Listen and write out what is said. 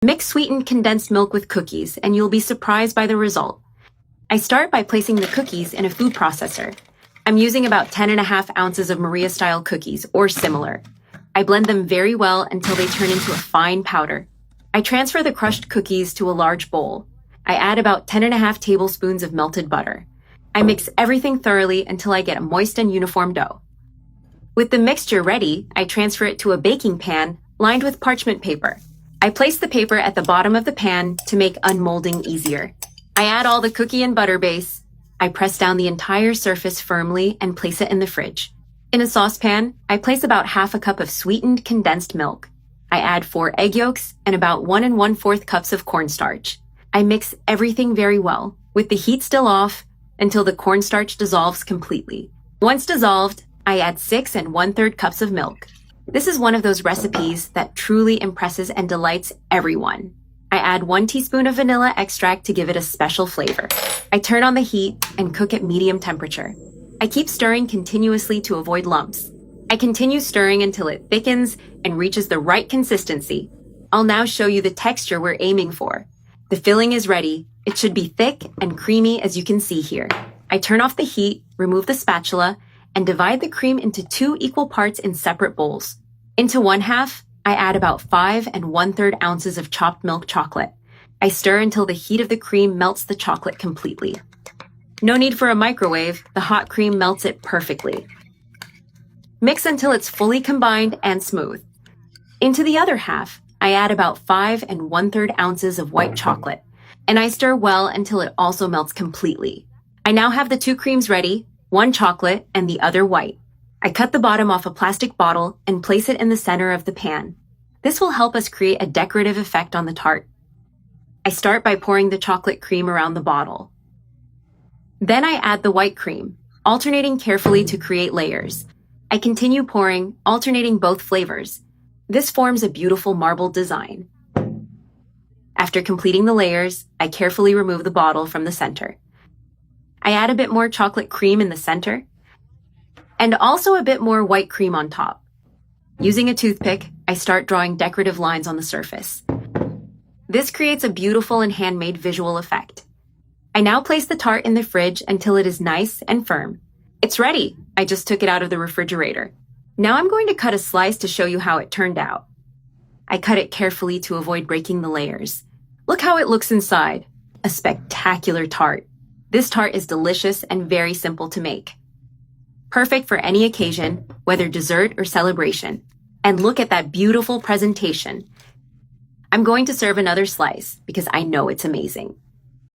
Mix sweetened condensed milk with cookies, and you'll be surprised by the result. I start by placing the cookies in a food processor. I'm using about 10.5 ounces of Maria-style cookies, or similar. I blend them very well until they turn into a fine powder. I transfer the crushed cookies to a large bowl. I add about 10.5 tablespoons of melted butter. I mix everything thoroughly until I get a moist and uniform dough. With the mixture ready, I transfer it to a baking pan lined with parchment paper. I place the paper at the bottom of the pan to make unmolding easier. I add all the cookie and butter base. I press down the entire surface firmly and place it in the fridge. In a saucepan, I place about half a cup of sweetened condensed milk. I add 4 egg yolks and about 1 1/4 cups of cornstarch. I mix everything very well, with the heat still off, until the cornstarch dissolves completely. Once dissolved, I add 6 1/3 cups of milk. This is one of those recipes that truly impresses and delights everyone. I add 1 teaspoon of vanilla extract to give it a special flavor. I turn on the heat and cook at medium temperature. I keep stirring continuously to avoid lumps. I continue stirring until it thickens and reaches the right consistency. I'll now show you the texture we're aiming for. The filling is ready. It should be thick and creamy as you can see here. I turn off the heat, remove the spatula, and divide the cream into 2 equal parts in separate bowls. Into one half, I add about 5 1/3 ounces of chopped milk chocolate. I stir until the heat of the cream melts the chocolate completely. No need for a microwave, the hot cream melts it perfectly. Mix until it's fully combined and smooth. Into the other half, I add about 5 1/3 ounces of white chocolate, and I stir well until it also melts completely. I now have the 2 creams ready, one chocolate and the other white. I cut the bottom off a plastic bottle and place it in the center of the pan. This will help us create a decorative effect on the tart. I start by pouring the chocolate cream around the bottle. Then I add the white cream, alternating carefully to create layers. I continue pouring, alternating both flavors. This forms a beautiful marbled design. After completing the layers, I carefully remove the bottle from the center. I add a bit more chocolate cream in the center, and also a bit more white cream on top. Using a toothpick, I start drawing decorative lines on the surface. This creates a beautiful and handmade visual effect. I now place the tart in the fridge until it is nice and firm. It's ready. I just took it out of the refrigerator. Now I'm going to cut a slice to show you how it turned out. I cut it carefully to avoid breaking the layers. Look how it looks inside. A spectacular tart. This tart is delicious and very simple to make. Perfect for any occasion, whether dessert or celebration. And look at that beautiful presentation. I'm going to serve another slice because I know it's amazing.